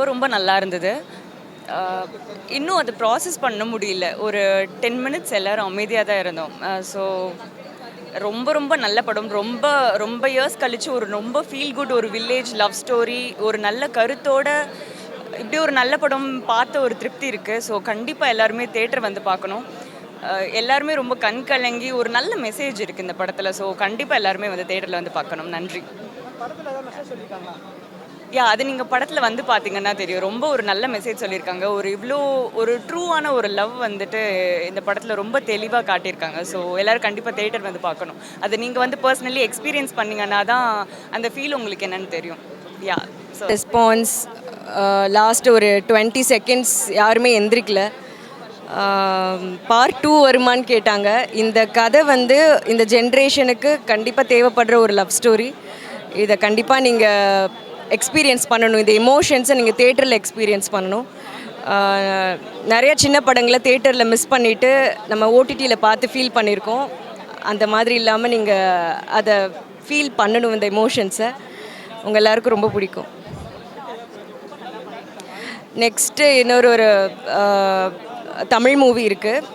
ரொம்ப ரொம்ப நல்லா இருந்தது. இன்னும் அது ப்ராசஸ் பண்ண முடியல. ஒரு 10 மினிட்ஸ் எல்லாரும் அமைதியா தான் இருந்தோம். ஸோ ரொம்ப ரொம்ப நல்ல படம். ரொம்ப ரொம்ப இயர்ஸ் கழிச்சு ஒரு ரொம்ப ஃபீல் குட் ஒரு வில்லேஜ் லவ் ஸ்டோரி, ஒரு நல்ல கருத்தோட இப்படி ஒரு நல்ல படம் பார்த்த ஒரு திருப்தி இருக்கு. ஸோ கண்டிப்பா எல்லாருமே தியேட்டர் வந்து பார்க்கணும். எல்லாருமே ரொம்ப கண் கலங்கி ஒரு நல்ல மெசேஜ் இருக்கு இந்த படத்துல. ஸோ கண்டிப்பா எல்லாருமே வந்து தியேட்டர்ல வந்து பார்க்கணும். நன்றி. அது நீங்க படத்துல வந்து பார்த்தீங்கன்னா தெரியும். ரொம்ப ஒரு நல்ல மெசேஜ் சொல்லியிருக்காங்க. ஒரு ட்ரூவான ஒரு லவ் வந்துட்டு இந்த படத்துல ரொம்ப தெளிவா காட்டியிருக்காங்க. ஸோ எல்லாரும் கண்டிப்பா தியேட்டர் வந்து பார்க்கணும். அது நீங்க வந்து பர்சனலி எக்ஸ்பீரியன்ஸ் பண்ணீங்கன்னா தான் அந்த ஃபீல் உங்களுக்கு என்னன்னு தெரியும். ஸோ ரெஸ்பான்ஸ் லாஸ்ட் ஒரு 20 செகண்ட்ஸ் யாருமே எந்திரிக்கல. பார்ட் 2 வருமானு கேட்டாங்க. இந்த கதை வந்து இந்த ஜென்ரேஷனுக்கு கண்டிப்பாக தேவைப்படுற ஒரு லவ் ஸ்டோரி. இதை கண்டிப்பாக நீங்கள் எக்ஸ்பீரியன்ஸ் பண்ணணும். இந்த எமோஷன்ஸை நீங்கள் தேட்டரில் எக்ஸ்பீரியன்ஸ் பண்ணணும். நிறைய சின்ன படங்களை தேட்டரில் மிஸ் பண்ணிவிட்டு நம்ம ஓடிடியில் பார்த்து ஃபீல் பண்ணியிருக்கோம். அந்த மாதிரி இல்லாமல் நீங்கள் அதை ஃபீல் பண்ணணும். இந்த எமோஷன்ஸை உங்கள் எல்லாருக்கும் ரொம்ப பிடிக்கும். நெக்ஸ்ட்டு இன்னொரு தமிழ் மூவி இருக்குது.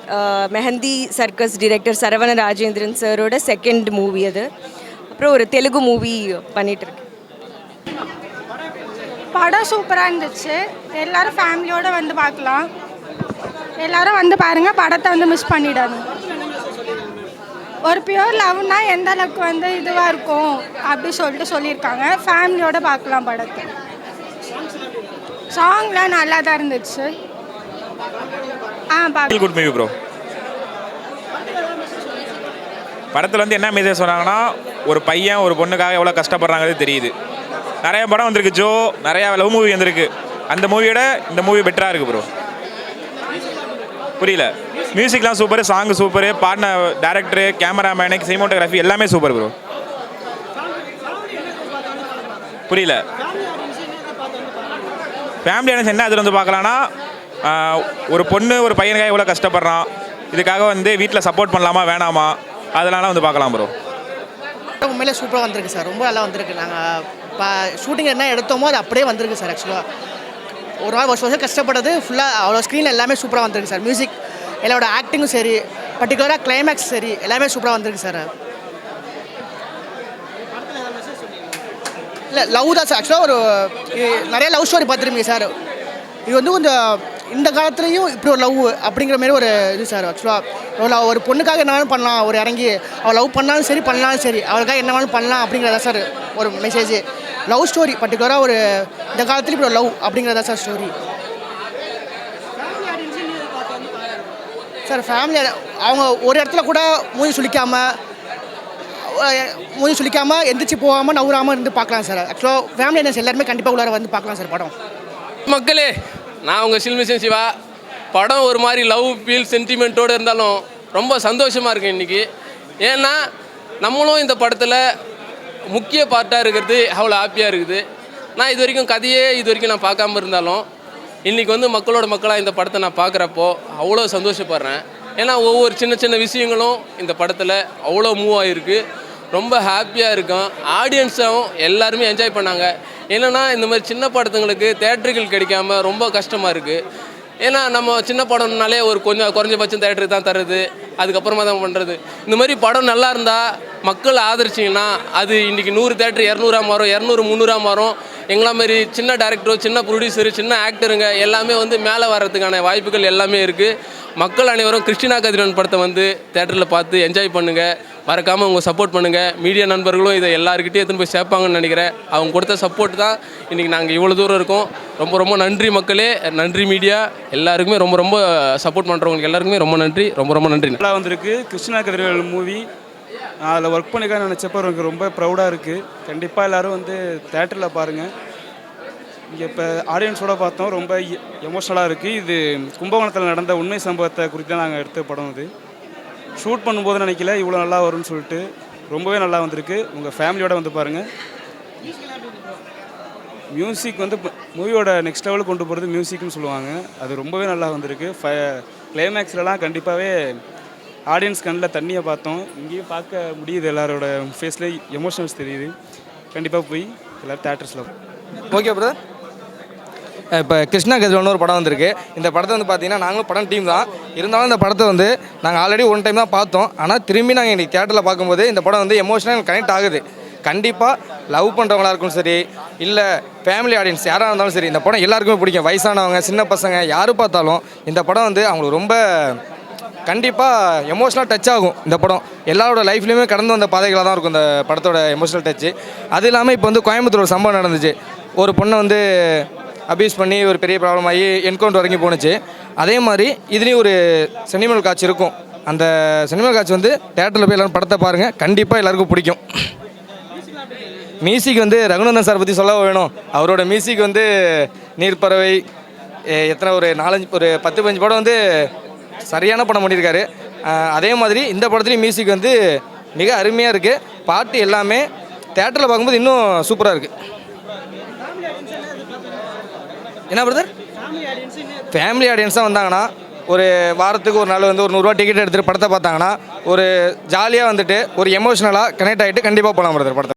மெஹந்தி சர்க்கஸ் டிரெக்டர் சரவண ராஜேந்திரன் சாரோட செகண்ட் மூவி அது. அப்புறம் ஒரு தெலுங்கு மூவி பண்ணிகிட்ருக்கு. படம் சூப்பராக இருந்துச்சு. எல்லோரும் ஃபேமிலியோடு வந்து பார்க்கலாம். எல்லோரும் வந்து பாருங்கள், படத்தை வந்து மிஸ் பண்ணிடாது. ஒரு பியூர் லவ்னா எந்த அளவுக்கு வந்து இதுவாக இருக்கும் அப்படி சொல்லியிருக்காங்க. ஃபேமிலியோடு பார்க்கலாம் படத்தை. சாங்லாம் நல்லா தான் இருந்துச்சு. Good movie bro. படத்தில் வந்து என்ன மெசேஜ் சொன்னாங்கன்னா, ஒரு பையன் ஒரு பொண்ணுக்காக எவ்வளோ கஷ்டப்படுறாங்கிறது தெரியுது. நிறைய படம் வந்திருக்கு, ஜோ நிறையா லவ் மூவி வந்திருக்கு. அந்த மூவியோட இந்த மூவி பெட்டராக இருக்குது ப்ரோ. புரியல. மியூசிக்லாம் சூப்பர், சாங்கு சூப்பர், பாடின டேரக்டரு, கேமராமேனு, சினிமோட்டோகிராஃபி எல்லாமே சூப்பர் ப்ரோ. புரியல. ஃபேமிலி ஆடியன்ஸ் என்ன அதில் வந்து பார்க்கலான்னா, ஒரு பொண்ணு ஒரு பையனுக்காக எவ்வளோ கஷ்டப்படுறான், இதுக்காக வந்து வீட்டில் சப்போர்ட் பண்ணலாமா வேணாமா, அதனால வந்து பார்க்கலாம் ப்ரோ. உண்மையிலே சூப்பராக வந்திருக்கு சார். ரொம்ப நல்லா வந்திருக்கு. நாங்கள் இப்போ ஷூட்டிங் என்ன எடுத்தோமோ அது அப்படியே வந்திருக்கு சார். ஆக்சுவலாக ஒரு நாள் வருஷம் கஷ்டப்பட்டது ஃபுல்லாக அவ்வளோ ஸ்க்ரீன் எல்லாமே சூப்பராக வந்திருக்கு சார். மியூசிக் எல்லாரோட ஆக்டிங்கும் சரி, பர்டிகுலராக கிளைமேக்ஸ் சரி, எல்லாமே சூப்பராக வந்திருக்கு சார். இல்லை லவ் தான் சார். ஆக்சுவலாக ஒரு நிறைய லவ் ஸ்டோரி பார்த்துருப்பீங்க சார். இது வந்து கொஞ்சம் இந்த காலத்துலேயும் இப்படி ஒரு லவ் அப்படிங்கிற மாதிரி ஒரு இது சார். ஆக்சுவலாக ஒரு பொண்ணுக்காக என்ன வேணும் பண்ணலாம், ஒரு இறங்கி அவள் லவ் பண்ணாலும் சரி பண்ணாலும் சரி, அவளுக்காக என்ன வேணும் பண்ணலாம் அப்படிங்கிறதா சார் ஒரு மெசேஜ். லவ் ஸ்டோரி பர்டிகுலராக ஒரு இந்த காலத்துலேயும் இப்படி ஒரு லவ் அப்படிங்கிறதா சார் ஸ்டோரி சார். ஃபேமிலி அவங்க ஒரு இடத்துல கூட மூஞ்சி சுளிக்காமல் எந்திரிச்சு போகாமல் நவுறாமல் இருந்து பார்க்கலாம் சார். ஆக்சுவலாக ஃபேமிலி என்ன எல்லாருமே கண்டிப்பாக உள்ளார வந்து பார்க்கலாம் சார் படம். மக்களே, நான் உங்கள் சில்மிஷன் சிவா. படம் ஒரு மாதிரி லவ் ஃபீல் சென்டிமெண்ட்டோடு இருந்தாலும் ரொம்ப சந்தோஷமாக இருக்குது இன்றைக்கி. ஏன்னா நம்மளும் இந்த படத்தில் முக்கிய பார்ட்டாக இருக்கிறது அவ்வளோ ஹாப்பியாக இருக்குது. நான் இது வரைக்கும் நான் பார்க்காம இருந்தாலும் இன்றைக்கி வந்து மக்களாக இந்த படத்தை நான் பார்க்குறப்போ அவ்வளோ சந்தோஷப்படுறேன். ஏன்னா ஒவ்வொரு சின்ன சின்ன விஷயங்களும் இந்த படத்தில் அவ்வளோ மூவ் ஆகிருக்கு. ரொம்ப ஹாப்பியாக இருக்கும். ஆடியன்ஸும் எல்லாருமே என்ஜாய் பண்ணாங்க. என்னென்னா இந்த மாதிரி சின்ன படத்துங்களுக்கு தேட்டர்கள் கிடைக்காம ரொம்ப கஷ்டமாக இருக்குது. ஏன்னா நம்ம சின்ன படம்னாலே ஒரு கொஞ்சம் குறைஞ்சபட்சம் தேட்டருக்கு தான் தருது, அதுக்கப்புறமா தான் பண்ணுறது. இந்த மாதிரி படம் நல்லா இருந்தால் மக்கள் ஆதரிச்சிங்கன்னா அது இன்றைக்கி 100 தேட்டர் 200 மாறும், 200 300 மாறும். எங்களா மாதிரி சின்ன டேரக்டரோ, சின்ன ப்ரொடியூசரு, சின்ன ஆக்டருங்க எல்லாமே வந்து மேலே வர்றதுக்கான வாய்ப்புகள் எல்லாமே இருக்குது. மக்கள் அனைவரும் கிறிஸ்டினா கதிரவன் படத்தை வந்து தேட்டரில் பார்த்து என்ஜாய் பண்ணுங்கள். மறக்காமல் உங்கள் சப்போர்ட் பண்ணுங்கள். மீடியா நண்பர்களும் இதை எல்லாருக்கிட்டே எடுத்துன்னு போய் சேர்ப்பாங்கன்னு நினைக்கிறேன். அவங்க கொடுத்த சப்போர்ட் தான் இன்றைக்கி நாங்கள் இவ்வளோ தூரம் இருக்கோம். ரொம்ப ரொம்ப நன்றி மக்களே, நன்றி மீடியா எல்லாருக்குமே. ரொம்ப ரொம்ப சப்போர்ட் பண்ணுறவங்களுக்கு எல்லாருக்குமே ரொம்ப நன்றி, ரொம்ப நன்றி. நல்லா வந்திருக்கு. கிருஷ்ணா கதிரவேல் மூவி அதில் ஒர்க் பண்ணிக்க நினச்சப்போ எனக்கு ரொம்ப ப்ரௌடாக இருக்குது. கண்டிப்பாக எல்லோரும் வந்து தேட்டரில் பாருங்கள். இங்கே இப்போ ஆடியன்ஸோடு பார்த்தோம், ரொம்ப எமோஷ்னலாக இருக்குது. இது கும்பகோணத்தில் நடந்த உண்மை சம்பவத்தை குறித்து தான் நாங்கள் எடுத்த படம். இது ஷூட் பண்ணும்போது நினைக்கல இவ்வளோ நல்லா வரும்னு சொல்லிட்டு. ரொம்பவே நல்லா வந்திருக்கு. உங்கள் ஃபேமிலியோடு வந்து பாருங்கள். மியூசிக் வந்து மூவியோட நெக்ஸ்ட் லெவலுக்கு கொண்டு போகிறது மியூசிக்னு சொல்லுவாங்க. அது ரொம்பவே நல்லா வந்திருக்கு. கிளைமேக்ஸ்லலாம் கண்டிப்பாகவே ஆடியன்ஸ் கண்ணில் தண்ணியை பார்த்தோம். இங்கேயும் பார்க்க முடியுது, எல்லாரோட ஃபேஸ்லேயும் எமோஷனல்ஸ் தெரியுது. கண்டிப்பாக போய் எல்லோரும் தேட்டர்ஸில். Okay brother. இப்போ கிருஷ்ணா கதிரவன் ஒரு படம் வந்திருக்கு. இந்த படத்தை வந்து பார்த்தீங்கன்னா நாங்களும் படம் டீம் தான். இருந்தாலும் இந்த படத்தை வந்து நாங்கள் ஆல்ரெடி ஒன் டைம் தான் பார்த்தோம். ஆனால் திரும்பி நாங்கள் இன்றைக்கி தியேட்டரில் பார்க்கும்போது இந்த படம் வந்து எமோஷனல் கனெக்ட் ஆகுது. கண்டிப்பாக லவ் பண்ணுறவங்களா இருக்கும் சரி, இல்லை ஃபேமிலி ஆடியன்ஸ் யாராக இருந்தாலும் சரி, இந்த படம் எல்லாருக்குமே பிடிக்கும். வயசானவங்க, சின்ன பசங்க யார் பார்த்தாலும் இந்த படம் வந்து அவங்களுக்கு ரொம்ப கண்டிப்பாக எமோஷனலாக டச் ஆகும். இந்த படம் எல்லாரோட லைஃப்லேயுமே கடந்து வந்த பாதைகளாக தான் இருக்கும் இந்த படத்தோட எமோஷனல் டச்சு. அது இல்லாமல் இப்போ வந்து கோயம்புத்தூர் ஒரு சம்பவம் நடந்துச்சு. ஒரு பொண்ணை வந்து அப்யூஸ் பண்ணி ஒரு பெரிய ப்ராப்ளம் ஆகி என்கவுண்டர் வரைக்கும் போணுச்சு. அதே மாதிரி இதுலேயும் ஒரு சென்டிமெண்டல் காட்சி இருக்கும். அந்த சென்டிமெண்டல் காட்சி வந்து தேட்டரில் போய் எல்லோரும் படத்தை பாருங்கள், கண்டிப்பாக எல்லாருக்கும் பிடிக்கும். மியூசிக் வந்து ரகுநந்தன் சார் பற்றி சொல்ல வேணும். அவரோட மியூசிக் வந்து நீர்ப்பறவை எத்தனை ஒரு 10-15 படம் வந்து சரியான படம் பண்ணியிருக்காரு. அதே மாதிரி இந்த படத்துலேயும் மியூசிக் வந்து மிக அருமையாக இருக்குது. பாட்டு எல்லாமே தேட்டரில் பார்க்கும்போது இன்னும் சூப்பராக இருக்குது. என்ன பிரதர்? ஃபேமிலி ஆடியன்ஸாக வந்தாங்கன்னா ஒரு வாரத்துக்கு ஒரு நாள் வந்து ஒரு 100 ரூபா டிக்கெட் எடுத்துகிட்டு படத்தை பார்த்தாங்கன்னா ஒரு ஜாலியாக வந்துட்டு ஒரு எமோஷ்னலாக கனெக்ட் ஆகிட்டு கண்டிப்பாக போகலாம் பிரதர் படத்தை.